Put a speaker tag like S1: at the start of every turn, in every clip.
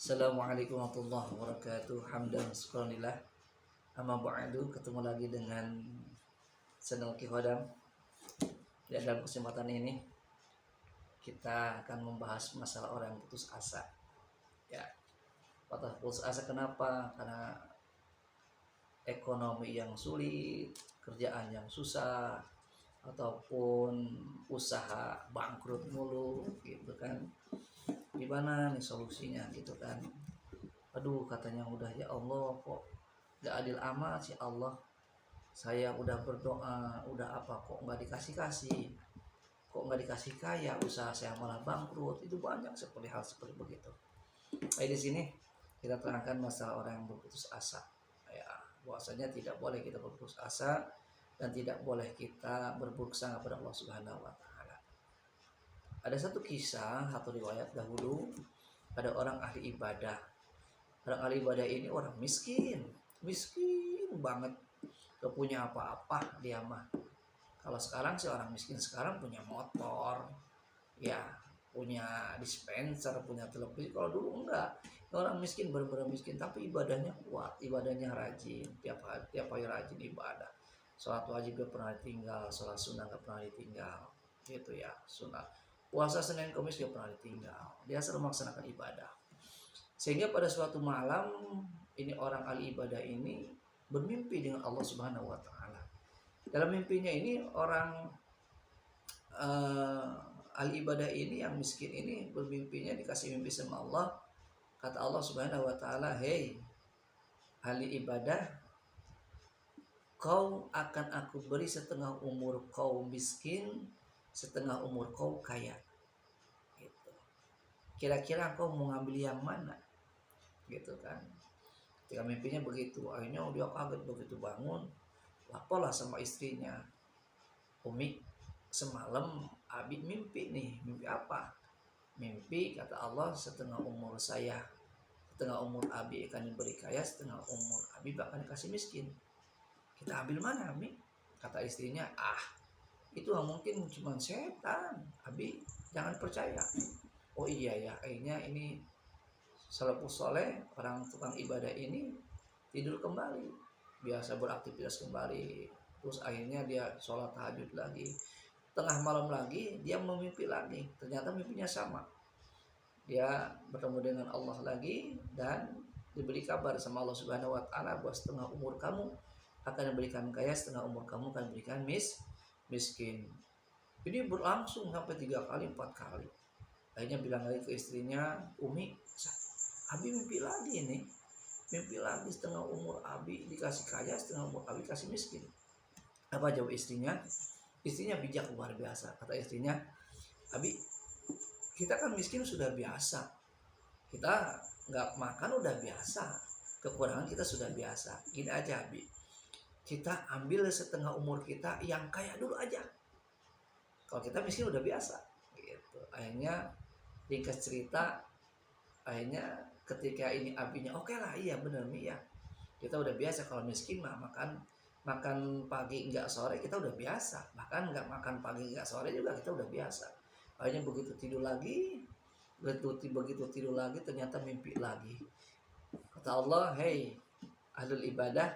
S1: Assalamualaikum warahmatullahi wabarakatuh. Hamdan syukurillah. Amma ba'du, ketemu lagi dengan channel Ki Hodam. Ya, dalam kesempatan ini kita akan membahas masalah orang yang putus asa. Ya, patah putus asa kenapa? Karena ekonomi yang sulit, kerjaan yang susah, ataupun usaha bangkrut mulu gitu kan. Gimana nih solusinya gitu kan? Aduh, katanya udah, ya Allah, kok gak adil amat sih Allah. Saya udah berdoa, udah apa, kok nggak dikasih, kok nggak dikasih kaya, usaha saya malah bangkrut. Itu banyak seperti hal seperti begitu. Di sini kita terangkan masalah orang yang berputus asa. Ya, bahwasanya tidak boleh kita berputus asa dan tidak boleh kita berburuk sangka pada Allah Subhanahu Wa Taala. Ada satu kisah atau riwayat dahulu, ada orang ahli ibadah. Orang ahli ibadah ini orang miskin banget, gak punya apa-apa dia mah. Kalau sekarang sih orang miskin sekarang punya motor, ya punya dispenser, punya televisi. Kalau dulu enggak, orang miskin benar-benar miskin, tapi ibadahnya kuat, ibadahnya rajin, tiap hari rajin ibadah. Sholat wajib gak pernah ditinggal, sholat sunnah gak pernah ditinggal, gitu ya, sunnah. Puasa Senin Kamis gak pernah ditinggal, dia selalu melaksanakan ibadah. Sehingga pada suatu malam ini orang ahli ibadah ini bermimpi dengan Allah Subhanahu Wa Taala. Dalam mimpinya ini orang ahli ibadah ini yang miskin ini bermimpinya dikasih mimpi sama Allah. Kata Allah Subhanahu Wa Taala, "Hei ahli ibadah, kau akan aku beri setengah umur kau miskin, setengah umur kau kaya." Gitu. Kira-kira kau mau ngambil yang mana? Gitu kan. Ketika mimpinya begitu, akhirnya dia kaget begitu bangun, laporlah sama istrinya, "Umi, semalam Abi mimpi nih." "Mimpi apa?" "Mimpi," kata Allah, "setengah umur saya, setengah umur Abi akan diberi kaya, setengah umur Abi akan dikasih miskin. Kita ambil mana, Abi?" Kata istrinya, itu mungkin cuma setan, Abi jangan percaya." "Oh iya ya." Akhirnya ini salafus soleh, orang tukang ibadah ini tidur kembali, biasa beraktivitas kembali. Terus akhirnya dia sholat tahajud lagi. Tengah malam lagi dia memimpi lagi. Ternyata mimpinya sama. Dia bertemu dengan Allah lagi dan diberi kabar sama Allah Subhanahu Wa Taala bahwa setengah umur kamu akan diberikan kaya, setengah umur kamu akan diberikan miskin. Ini berlangsung sampai 3 kali 4 kali. Akhirnya bilang lagi ke istrinya, "Umi, Abi mimpi lagi nih. Mimpi lagi setengah umur Abi dikasih kaya, setengah umur Abi kasih miskin." Apa jawab istrinya? Istrinya bijak luar biasa. Kata istrinya, "Abi, kita kan miskin sudah biasa. Kita nggak makan udah biasa. Kekurangan kita sudah biasa. Gini aja, Abi. Kita ambil setengah umur kita yang kaya dulu aja. Kalau kita miskin udah biasa." Gitu. Akhirnya ringkas cerita, akhirnya ketika ini abinya, "Oke lah, iya bener nih ya. Kita udah biasa kalau miskin mah makan pagi enggak sore kita udah biasa. Bahkan enggak makan pagi enggak sore juga kita udah biasa." Akhirnya begitu tidur lagi, ternyata mimpi lagi. Kata Allah, "Hei ahlul ibadah,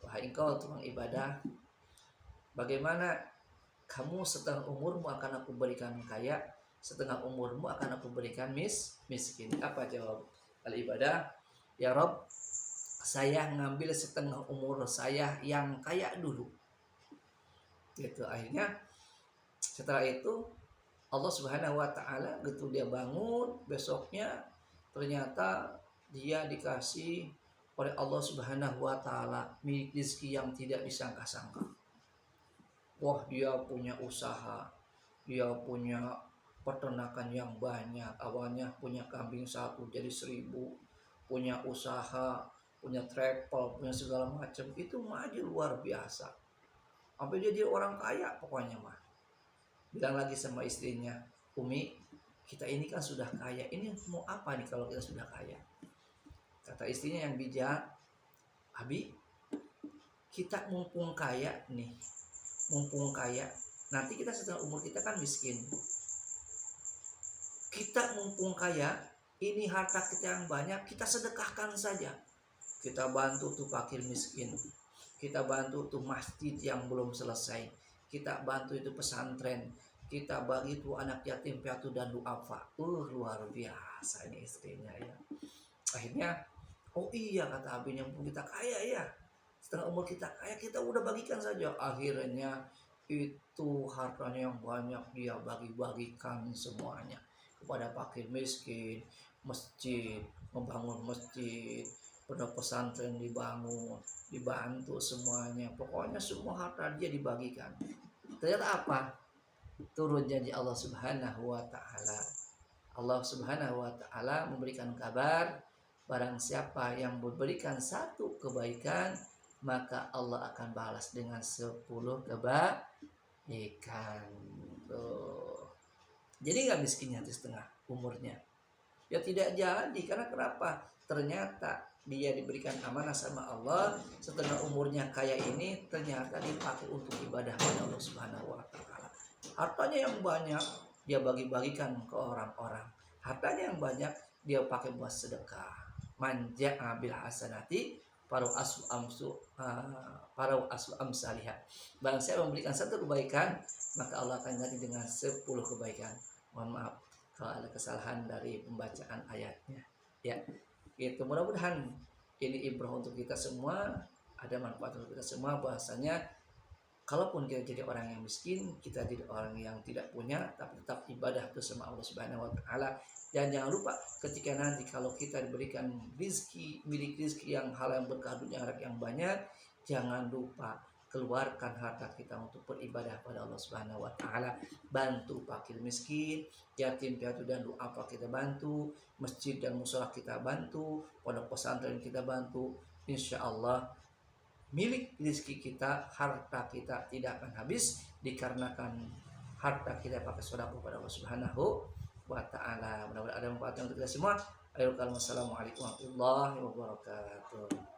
S1: wahai engkau tukang ibadah, bagaimana kamu setengah umurmu akan aku berikan kaya, setengah umurmu akan aku berikan miskin." Apa jawab al-ibadah? "Ya Rob, saya ngambil setengah umur saya yang kaya dulu." Gitu. Akhirnya setelah itu Allah Subhanahu Wa Taala gitu, dia bangun besoknya ternyata dia dikasih oleh Allah Subhanahu Wa Taala rezeki yang tidak disangka-sangka. Wah, dia punya usaha, dia punya peternakan yang banyak. Awalnya punya kambing 1 jadi 1000, punya usaha, punya travel, punya segala macam. Itu maju luar biasa. Sampai dia orang kaya pokoknya mah. Bilang lagi sama istrinya, "Umi, kita ini kan sudah kaya. Ini mau apa nih kalau kita sudah kaya?" Kata istrinya yang bijak, "Abi, kita mumpung kaya nih. Mumpung kaya, nanti kita setelah umur kita kan miskin. Kita mumpung kaya, Ini harta kita yang banyak, kita sedekahkan saja. Kita bantu tuh fakir miskin. Kita bantu tuh masjid yang belum selesai. Kita bantu itu pesantren. Kita bagi tuh anak yatim piatu dan duafa. Luar biasa ini istrinya ya. Akhirnya, oh iya kata abinya, mumpung kita kaya ya. Setelah umur kita kaya, kita udah bagikan saja. Akhirnya itu hartanya yang banyak dia bagi-bagikan semuanya kepada fakir miskin, masjid, membangun masjid, pondok pesantren dibangun, dibantu semuanya. Pokoknya semua harta dia dibagikan. Ternyata apa? Turun janji Allah Subhanahu wa taala. Allah Subhanahu wa taala memberikan kabar, barang siapa yang memberikan satu kebaikan, maka Allah akan balas dengan 10 kebaikan. Tuh. Jadi nggak miskinnya di setengah umurnya. Ya tidak jadi, karena kenapa? Ternyata dia diberikan amanah sama Allah, setengah umurnya kaya ini ternyata dipakai untuk ibadah pada Allah Subhanahu wa taala. Hartanya yang banyak dia bagi-bagikan ke orang-orang. Hartanya yang banyak dia pakai buat sedekah. Manja bil hasanati paru asu amsalihah. Barang saya memberikan satu kebaikan, maka Allah akan ganti dengan 10 kebaikan. Mohon maaf kalau ada kesalahan dari pembacaan ayatnya ya. Itu mudah-mudahan ini ibrah untuk kita semua, ada manfaat untuk kita semua, bahasanya kalaupun kita jadi orang yang miskin, kita jadi orang yang tidak punya, tapi tetap ibadah itu sama Allah Subhanahu wa taala. Dan jangan lupa ketika nanti kalau kita diberikan rezeki, milik rezeki yang halal, yang berkah, dunia akhirat yang banyak, jangan lupa keluarkan harta kita untuk beribadah pada Allah Subhanahu wa taala. Bantu fakir miskin, yatim piatu dan duafa kita bantu, masjid dan mushola kita bantu, pondok pesantren kita bantu. Insya Allah milik rezeki kita, harta kita tidak akan habis dikarenakan harta kita pakai sedekah kepada Allah Subhanahu wa taala. Mudah-mudahan ada manfaat untuk kita semua. Assalamualaikum warahmatullahi wabarakatuh.